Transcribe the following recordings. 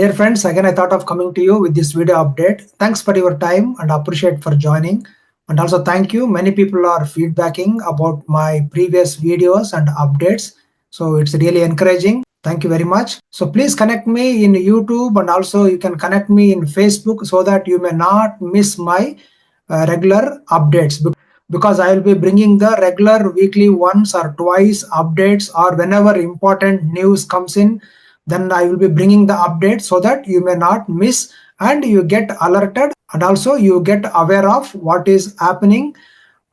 Dear friends, again I thought of coming to you with this video update. Thanks for your time and appreciate for joining. And also thank you. Many people are feedbacking about my previous videos and updates. So it's really encouraging. Thank you very much. So please connect me in YouTube and also you can connect me in Facebook so that you may not miss my regular updates, because I will be bringing the regular weekly once or twice updates, or whenever important news comes in, then I will be bringing the update so that you may not miss and you get alerted and also you get aware of what is happening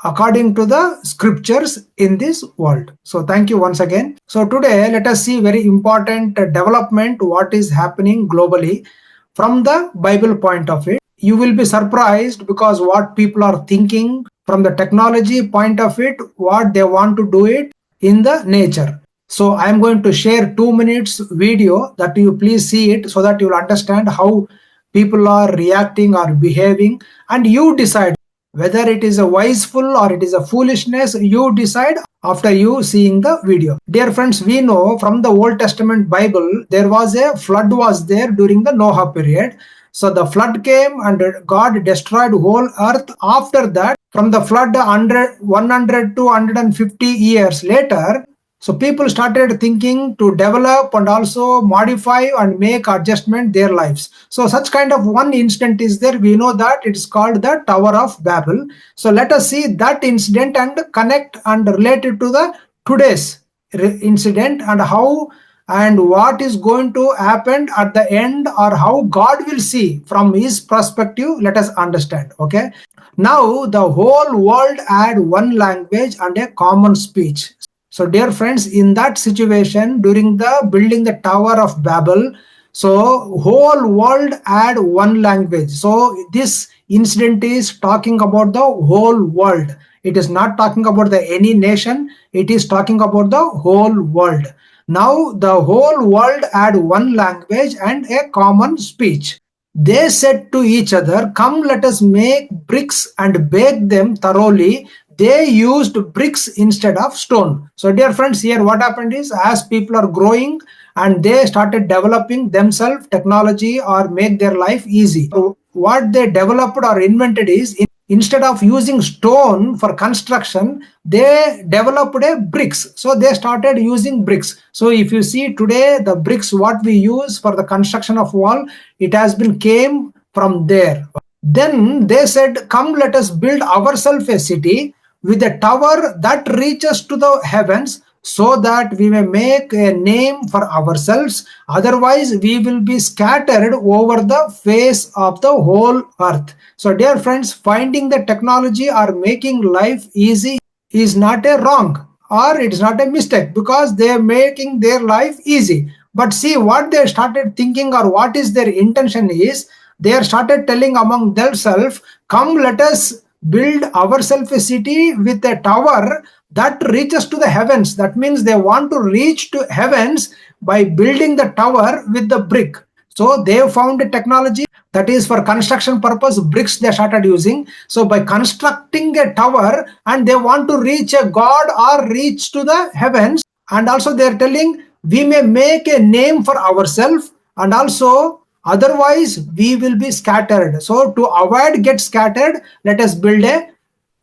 according to the scriptures in this world. So thank you once again. So today let us see very important development what is happening globally from the Bible point of view. You will be surprised because what people are thinking from the technology point of it, what they want to do it in the nature. So I am going to share 2 minutes video that you please see it so that you will understand how people are reacting or behaving, and you decide whether it is a wiseful or it is a foolishness. You decide after you seeing the video. Dear friends, we know from the Old Testament Bible there was a flood was there during the Noah period. So the flood came and God destroyed whole earth. After that, from the flood 100 to 150 years later, so people started thinking to develop and also modify and make adjustment their lives. So such kind of one incident is there. We know that it's called the Tower of Babel. So let us see that incident and connect and relate it to the today's incident and how and what is going to happen at the end, or how God will see from his perspective. Let us understand. Okay. Now the whole world had one language and a common speech. So dear friends, in that situation during the building the Tower of Babel, so whole world had one language. So this incident is talking about the whole world. It is not talking about the any nation. It is talking about the whole world. Now the whole world had one language and a common speech. They said to each other, "Come, let us make bricks and bake them thoroughly." They used bricks instead of stone. So dear friends, here what happened is, as people are growing and they started developing themselves technology or make their life easy, what they developed or invented is, instead of using stone for construction, they developed a bricks. So they started using bricks. So if you see today, the bricks what we use for the construction of wall, it has been came from there. Then they said, "Come, let us build ourselves a city with a tower that reaches to the heavens, so that we may make a name for ourselves. Otherwise, we will be scattered over the face of the whole earth." So, dear friends, finding the technology or making life easy is not a wrong, or it is not a mistake, because they are making their life easy. But see what they started thinking, or what is their intention is, they are started telling among themselves, "Come, let us build ourselves a city with a tower that reaches to the heavens." That means they want to reach to heavens by building the tower with the brick. So they found a technology that is for construction purpose, bricks they started using. So by constructing a tower, and they want to reach a God or reach to the heavens, and also they are telling, "We may make a name for ourselves, and also otherwise we will be scattered. So to avoid get scattered, let us build a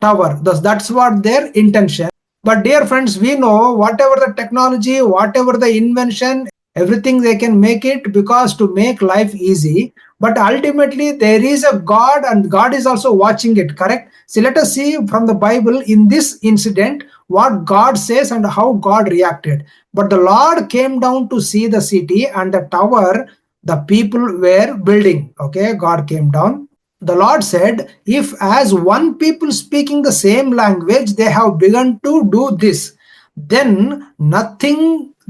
tower." Thus that's what their intention. But dear friends, we know whatever the technology, whatever the invention, everything they can make it because to make life easy. But ultimately there is a God, and God is also watching it, correct? So let us see from the Bible in this incident what God says and how God reacted. "But the Lord came down to see the city and the tower the people were building." Okay, God came down. "The Lord said, if as one people speaking the same language they have begun to do this, then nothing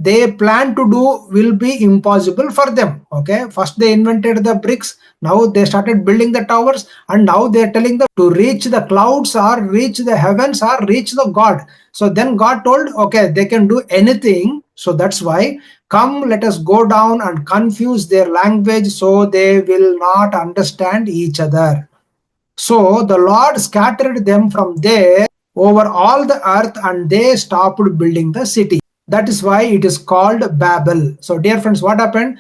they plan to do will be impossible for them." Okay, first they invented the bricks, now they started building the towers, and now they are telling them to reach the clouds or reach the heavens or reach the God. So then God told, okay, they can do anything. So that's why, "Come, let us go down and confuse their language so they will not understand each other." So the Lord scattered them from there over all the earth, and they stopped building the city. That is why it is called Babel. So dear friends, what happened?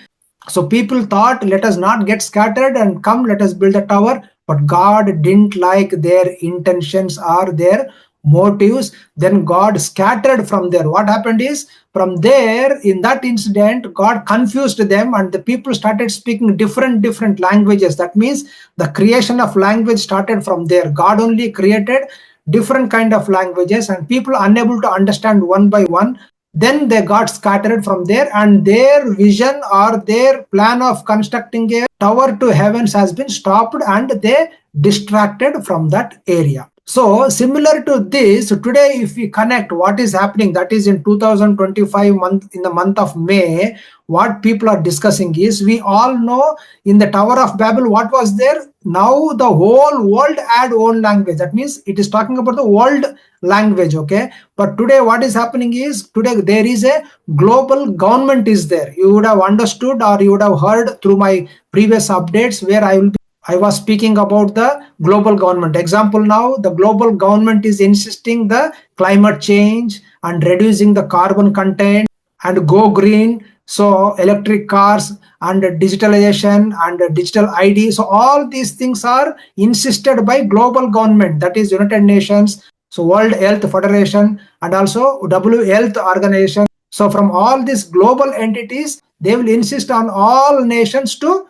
So people thought, let us not get scattered and come, let us build a tower. But God didn't like their intentions or their motives. Then God scattered from there. What happened is, from there, in that incident, God confused them and the people started speaking different languages. That means the creation of language started from there. God only created different kind of languages and people unable to understand one by one, then they got scattered from there and their vision or their plan of constructing a tower to heavens has been stopped and they distracted from that area. So similar to this, today if we connect what is happening, that is in 2025 month, in the month of May, what people are discussing is, we all know in the Tower of Babel what was there. Now the whole world had own language. That means it is talking about the world language, okay? But today what is happening is, today there is a global government is there. You would have understood or you would have heard through my previous updates where I was speaking about the global government. Example, now the global government is insisting the climate change and reducing the carbon content and go green. So electric cars and digitalization and digital ID. So all these things are insisted by global government, that is United Nations, so World Health Federation and also W Health Organization. So from all these global entities, they will insist on all nations to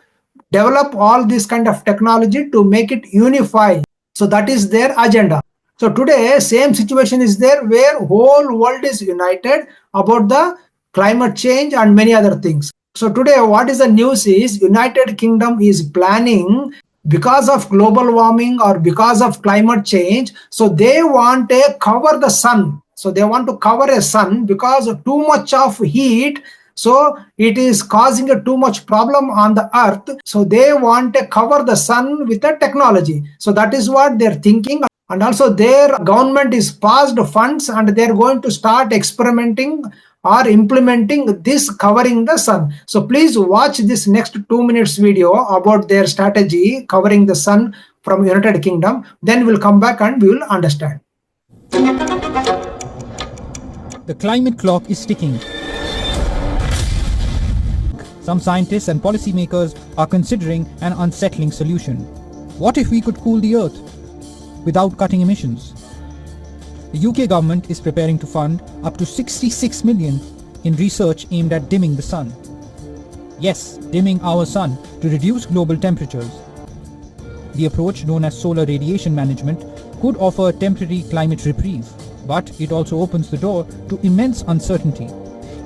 develop all this kind of technology to make it unified. So that is their agenda. So today same situation is there where whole world is united about the climate change and many other things. So today what is the news is, United Kingdom is planning, because of global warming or because of climate change, so they want to cover the sun. So they want to cover a sun because of too much of heat, so it is causing a too much problem on the earth. So they want to cover the sun with a technology. So that is what they're thinking. And also their government is passed funds and they're going to start experimenting or implementing this covering the sun. So please watch this next 2 minutes video about their strategy covering the sun from United Kingdom. Then we'll come back and we will understand. The climate clock is ticking. Some scientists and policymakers are considering an unsettling solution. What if we could cool the earth without cutting emissions? The UK government is preparing to fund up to 66 million in research aimed at dimming the sun. Yes, dimming our sun to reduce global temperatures. The approach, known as solar radiation management, could offer a temporary climate reprieve, but it also opens the door to immense uncertainty.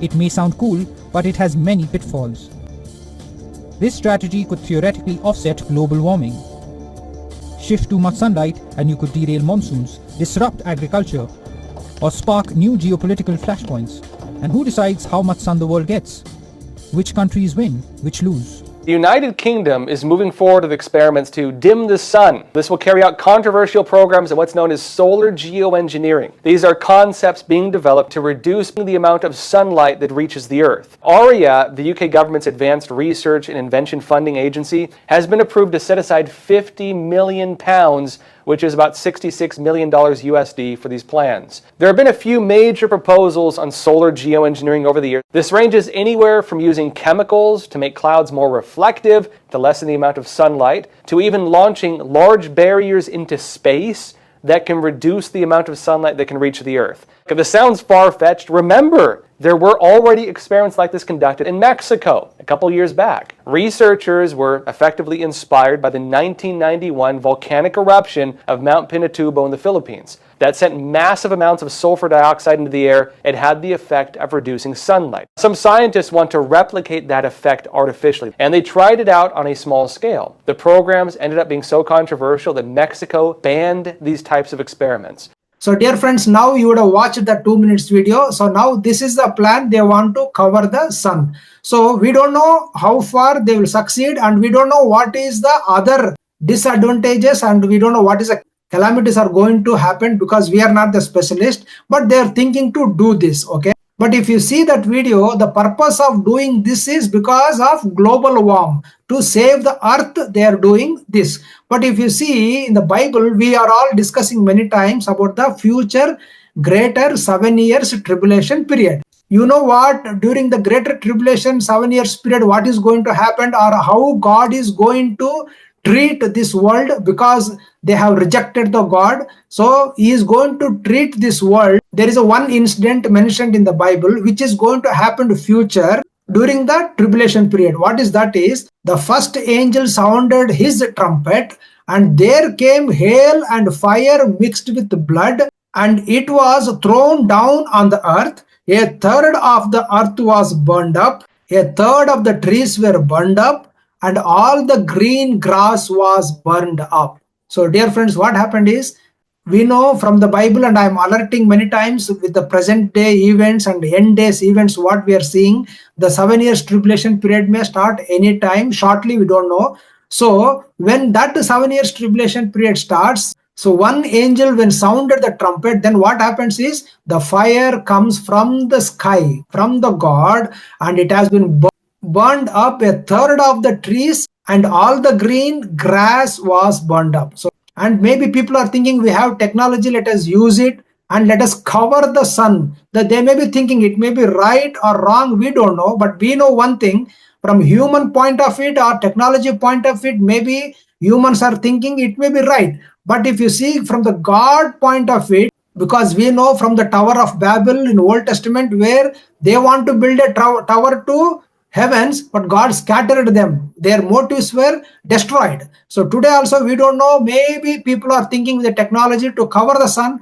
It may sound cool, but it has many pitfalls. This strategy could theoretically offset global warming. Shift too much sunlight and you could derail monsoons, disrupt agriculture, or spark new geopolitical flashpoints. And who decides how much sun the world gets? Which countries win, which lose? The United Kingdom is moving forward with experiments to dim the sun. This will carry out controversial programs in what's known as solar geoengineering. These are concepts being developed to reduce the amount of sunlight that reaches the Earth. ARIA, the UK government's advanced research and invention funding agency, has been approved to set aside £50 million, which is about $66 million USD for these plans. There have been a few major proposals on solar geoengineering over the years. This ranges anywhere from using chemicals to make clouds more reflective, to lessen the amount of sunlight, to even launching large barriers into space that can reduce the amount of sunlight that can reach the Earth. If this sounds far-fetched, remember, there were already experiments like this conducted in Mexico a couple years back. Researchers were effectively inspired by the 1991 volcanic eruption of Mount Pinatubo in the Philippines that sent massive amounts of sulfur dioxide into the air. It had the effect of reducing sunlight. Some scientists want to replicate that effect artificially, and they tried it out on a small scale. The programs ended up being so controversial that Mexico banned these types of experiments. So dear friends, now you would have watched the 2 minutes video. So now this is the plan. They want to cover the sun. So we don't know how far they will succeed and we don't know what is the other disadvantages and we don't know what is the calamities are going to happen because we are not the specialist, but they are thinking to do this, okay? But if you see that video, the purpose of doing this is because of global warming. To save the earth, they are doing this. But if you see in the Bible, we are all discussing many times about the future greater 7 years tribulation period. You know what? During the greater tribulation, 7 years period, what is going to happen, or how God is going to treat this world, because they have rejected the God. So he is going to treat this world. There is a one incident mentioned in the Bible which is going to happen to future during the tribulation period. What is that? Is the first angel sounded his trumpet, and there came hail and fire mixed with blood, and it was thrown down on the earth. A third of the earth was burned up, a third of the trees were burned up, and all the green grass was burned up. So, dear friends, what happened is, we know from the Bible, and I am alerting many times with the present day events and end days events, what we are seeing, the 7 years tribulation period may start anytime, shortly, we don't know. So, when that 7 years tribulation period starts, so one angel when sounded the trumpet, then what happens is the fire comes from the sky, from the God, and it has been burned up a third of the trees, and all the green grass was burned up. So, and maybe people are thinking, we have technology, let us use it and let us cover the sun. That they may be thinking it may be right or wrong, we don't know, but we know one thing, from human point of it or technology point of it, maybe humans are thinking it may be right. But if you see from the God point of it, because we know from the Tower of Babel in Old Testament, where they want to build a tower to heavens, but God scattered them. Their motives were destroyed. So today also we don't know, maybe people are thinking with the technology to cover the sun.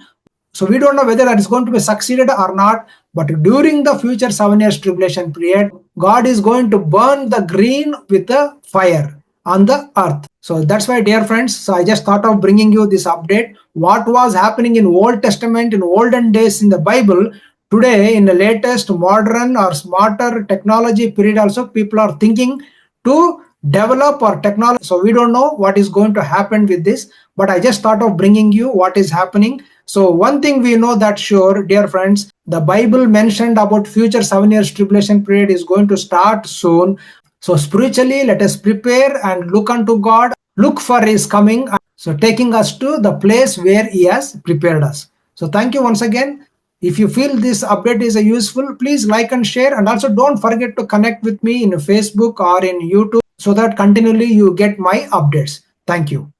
So we don't know whether that is going to be succeeded or not. But during the future 7 years tribulation period, God is going to burn the green with the fire on the earth. So that's why, dear friends, so I just thought of bringing you this update. What was happening in Old Testament, in olden days in the Bible, today in the latest modern or smarter technology period also, people are thinking to develop our technology. So we don't know what is going to happen with this, but I just thought of bringing you what is happening. So one thing we know that sure, dear friends, the Bible mentioned about future 7 years tribulation period is going to start soon. So spiritually, let us prepare and look unto God, look for his coming, so taking us to the place where he has prepared us. So thank you once again. If you feel this update is useful, please like and share, and also don't forget to connect with me in Facebook or in YouTube so that continually you get my updates. Thank you.